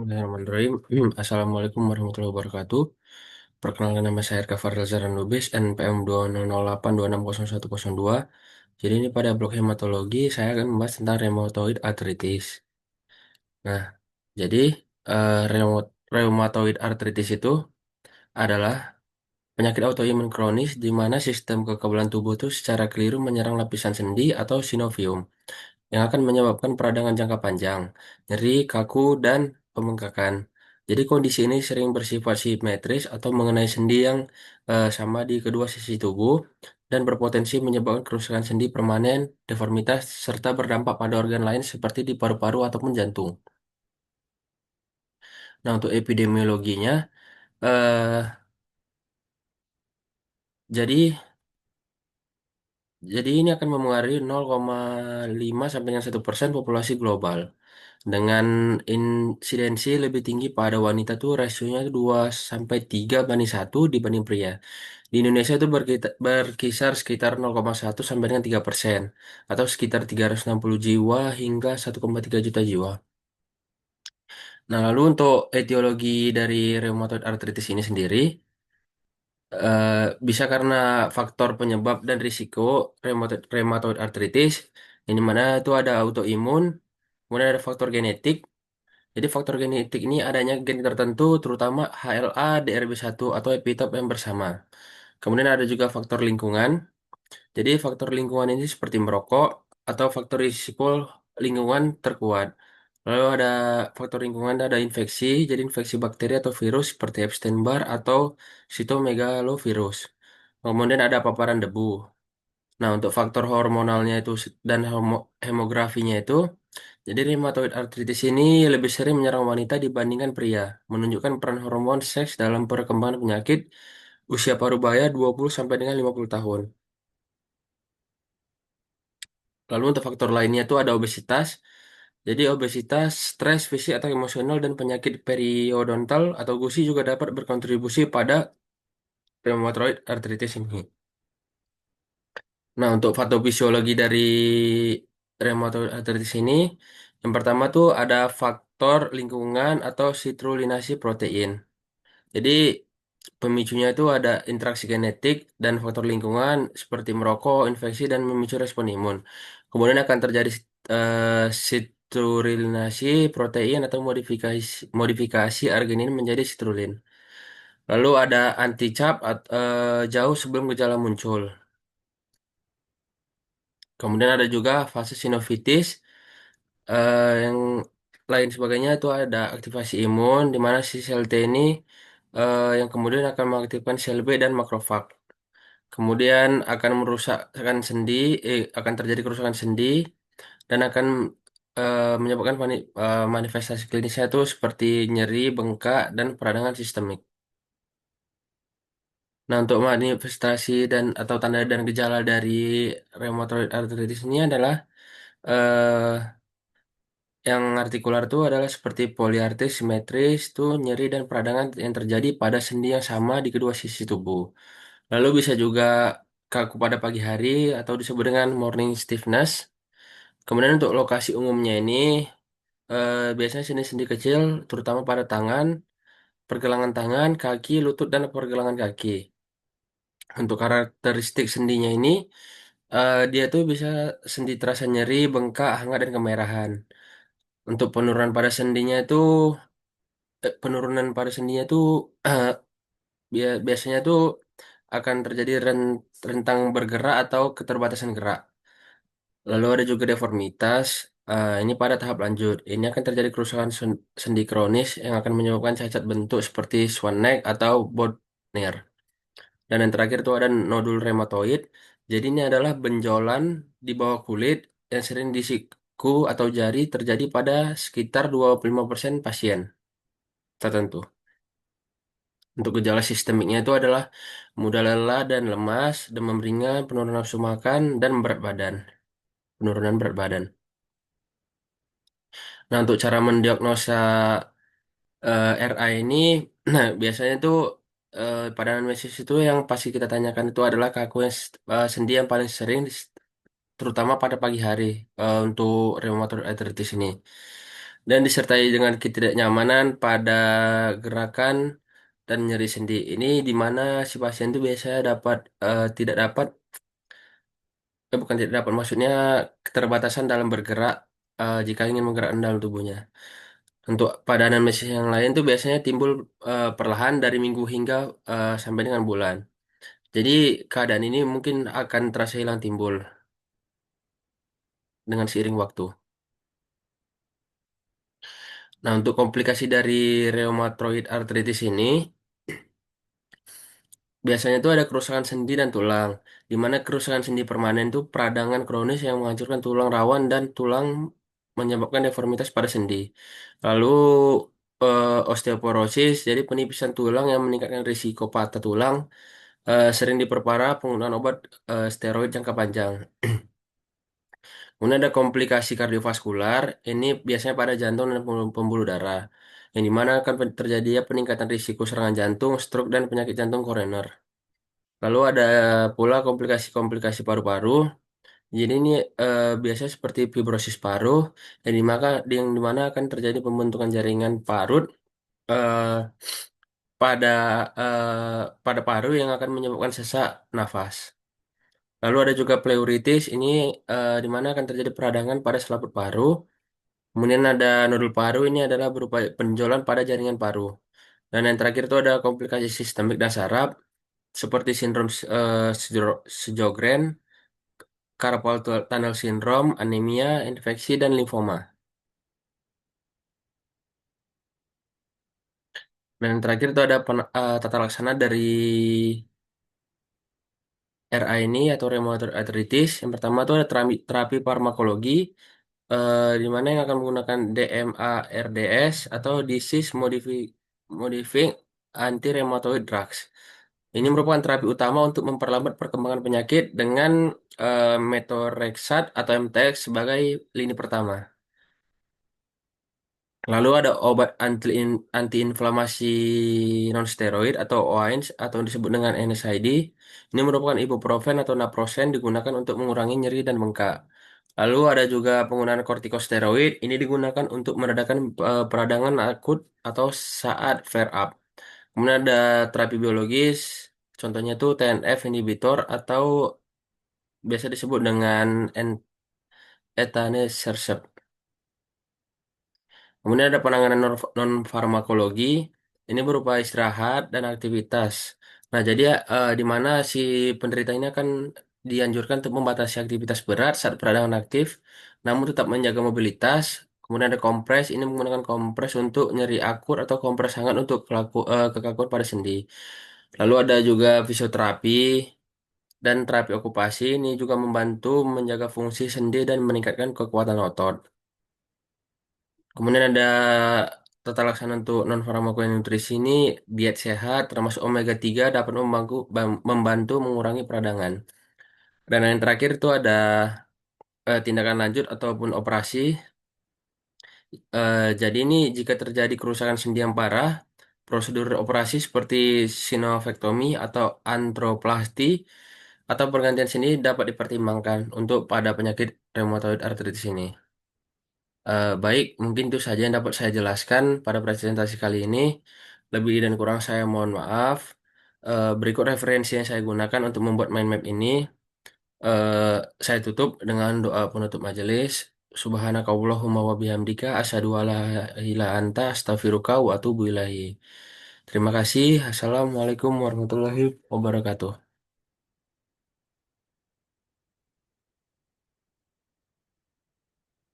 Bismillahirrahmanirrahim. Assalamualaikum warahmatullahi wabarakatuh. Perkenalkan nama saya Erka Fardel Zaran Lubis, NPM 200826102. Jadi ini pada blog hematologi saya akan membahas tentang rheumatoid arthritis. Nah, jadi rheumatoid arthritis itu adalah penyakit autoimun kronis di mana sistem kekebalan tubuh itu secara keliru menyerang lapisan sendi atau sinovium yang akan menyebabkan peradangan jangka panjang, nyeri, kaku, dan pembengkakan. Jadi kondisi ini sering bersifat simetris atau mengenai sendi yang sama di kedua sisi tubuh dan berpotensi menyebabkan kerusakan sendi permanen, deformitas, serta berdampak pada organ lain seperti di paru-paru ataupun jantung. Nah, untuk epidemiologinya, eh, jadi jadi ini akan memengaruhi 0,5 sampai dengan 1% populasi global. Dengan insidensi lebih tinggi pada wanita tuh rasionya 2 sampai 3 banding 1 dibanding pria. Di Indonesia itu berkisar sekitar 0,1 sampai dengan 3%, atau sekitar 360 jiwa hingga 1,3 juta jiwa. Nah, lalu untuk etiologi dari rheumatoid arthritis ini sendiri, eh, bisa karena faktor penyebab dan risiko rheumatoid arthritis, ini mana itu ada autoimun, kemudian ada faktor genetik. Jadi faktor genetik ini adanya gen tertentu terutama HLA, DRB1 atau epitop yang bersama. Kemudian ada juga faktor lingkungan. Jadi faktor lingkungan ini seperti merokok atau faktor risiko lingkungan terkuat. Lalu ada faktor lingkungan, ada infeksi, jadi infeksi bakteri atau virus seperti Epstein-Barr atau Cytomegalovirus. Kemudian ada paparan debu. Nah, untuk faktor hormonalnya itu dan hemografinya itu, jadi rheumatoid arthritis ini lebih sering menyerang wanita dibandingkan pria, menunjukkan peran hormon seks dalam perkembangan penyakit usia parubaya 20 sampai dengan 50 tahun. Lalu untuk faktor lainnya itu ada obesitas. Jadi obesitas, stres fisik atau emosional dan penyakit periodontal atau gusi juga dapat berkontribusi pada rheumatoid arthritis ini. Nah, untuk patofisiologi dari rheumatoid arthritis ini, yang pertama tuh ada faktor lingkungan atau sitrulinasi protein. Jadi pemicunya itu ada interaksi genetik dan faktor lingkungan seperti merokok, infeksi, dan memicu respon imun. Kemudian akan terjadi sitrulinasi protein atau modifikasi arginin menjadi citrulline. Lalu ada anti-CAP jauh sebelum gejala muncul. Kemudian ada juga fase sinovitis yang lain sebagainya itu ada aktivasi imun di mana si sel T ini yang kemudian akan mengaktifkan sel B dan makrofag. Kemudian akan merusakkan sendi, akan terjadi kerusakan sendi dan akan menyebabkan manifestasi klinisnya itu seperti nyeri, bengkak, dan peradangan sistemik. Nah, untuk manifestasi dan atau tanda dan gejala dari rheumatoid arthritis ini adalah eh, yang artikular itu adalah seperti poliartris, simetris, itu nyeri dan peradangan yang terjadi pada sendi yang sama di kedua sisi tubuh. Lalu bisa juga kaku pada pagi hari atau disebut dengan morning stiffness. Kemudian untuk lokasi umumnya ini biasanya sendi-sendi kecil, terutama pada tangan, pergelangan tangan, kaki, lutut, dan pergelangan kaki. Untuk karakteristik sendinya ini, dia tuh bisa sendi terasa nyeri, bengkak, hangat, dan kemerahan. Untuk penurunan pada sendinya itu biasanya tuh akan terjadi rentang bergerak atau keterbatasan gerak. Lalu ada juga deformitas. Ini pada tahap lanjut. Ini akan terjadi kerusakan sendi kronis yang akan menyebabkan cacat bentuk seperti swan neck atau Bodner. Dan yang terakhir itu ada nodul rheumatoid. Jadi ini adalah benjolan di bawah kulit yang sering di siku atau jari terjadi pada sekitar 25% pasien tertentu. Untuk gejala sistemiknya itu adalah mudah lelah dan lemas, demam ringan, penurunan nafsu makan, dan berat badan. Penurunan berat badan. Nah, untuk cara mendiagnosa RA ini, nah biasanya tuh pada anamnesis itu yang pasti kita tanyakan itu adalah kaku sendi yang paling sering, terutama pada pagi hari untuk rheumatoid arthritis ini. dan disertai dengan ketidaknyamanan pada gerakan dan nyeri sendi. Ini di mana si pasien itu biasanya tidak dapat, bukan tidak dapat, maksudnya keterbatasan dalam bergerak jika ingin menggerakkan dalam tubuhnya. Untuk pada anamnesis yang lain tuh biasanya timbul perlahan dari minggu hingga sampai dengan bulan. Jadi keadaan ini mungkin akan terasa hilang timbul dengan seiring waktu. Nah, untuk komplikasi dari rheumatoid arthritis ini, biasanya itu ada kerusakan sendi dan tulang, di mana kerusakan sendi permanen itu peradangan kronis yang menghancurkan tulang rawan dan tulang menyebabkan deformitas pada sendi. Lalu osteoporosis, jadi penipisan tulang yang meningkatkan risiko patah tulang, sering diperparah penggunaan obat steroid jangka panjang. Kemudian ada komplikasi kardiovaskular, ini biasanya pada jantung dan pembuluh darah, yang dimana akan terjadi peningkatan risiko serangan jantung, stroke, dan penyakit jantung koroner. Lalu ada pula komplikasi-komplikasi paru-paru. Jadi ini biasanya seperti fibrosis paru, yang dimana akan terjadi pembentukan jaringan parut eh, pada pada paru yang akan menyebabkan sesak nafas. Lalu ada juga pleuritis, ini di mana akan terjadi peradangan pada selaput paru. Kemudian ada nodul paru, ini adalah berupa penjualan pada jaringan paru. Dan yang terakhir itu ada komplikasi sistemik dan saraf, seperti sindrom Sjogren, carpal tunnel syndrome, anemia, infeksi, dan limfoma. Dan yang terakhir itu ada tata laksana dari RA ini atau rheumatoid arthritis. Yang pertama itu ada terapi farmakologi, di mana yang akan menggunakan DMARDS atau Disease Modifying Anti-Rheumatoid Drugs. Ini merupakan terapi utama untuk memperlambat perkembangan penyakit dengan methotrexate atau MTX sebagai lini pertama. Lalu ada obat antiinflamasi nonsteroid atau OANS atau disebut dengan NSAID. Ini merupakan ibuprofen atau naproxen digunakan untuk mengurangi nyeri dan bengkak. Lalu ada juga penggunaan kortikosteroid. Ini digunakan untuk meredakan peradangan akut atau saat flare up. Kemudian ada terapi biologis, contohnya itu TNF inhibitor atau biasa disebut dengan etanercept. Kemudian ada penanganan non-farmakologi, ini berupa istirahat dan aktivitas. Nah, jadi di mana si penderita ini akan dianjurkan untuk membatasi aktivitas berat saat peradangan aktif, namun tetap menjaga mobilitas. Kemudian ada kompres, ini menggunakan kompres untuk nyeri akut atau kompres hangat untuk kekakuan pada sendi. Lalu ada juga fisioterapi dan terapi okupasi, ini juga membantu menjaga fungsi sendi dan meningkatkan kekuatan otot. Kemudian ada tata laksana untuk non nutrisi ini, diet sehat termasuk omega 3 dapat membantu mengurangi peradangan. Dan yang terakhir itu ada tindakan lanjut ataupun operasi. Jadi ini jika terjadi kerusakan sendi yang parah, prosedur operasi seperti sinovektomi atau antroplasti atau pergantian sendi dapat dipertimbangkan untuk pada penyakit rheumatoid arthritis ini. Baik, mungkin itu saja yang dapat saya jelaskan pada presentasi kali ini. Lebih dan kurang saya mohon maaf. Berikut referensi yang saya gunakan untuk membuat mind map ini. Eh, saya tutup dengan doa penutup majelis. Subhanakallahumma wa bihamdika asyhadu alla ilaha anta astaghfiruka wa atubu ilaihi. Terima kasih. Assalamualaikum warahmatullahi wabarakatuh.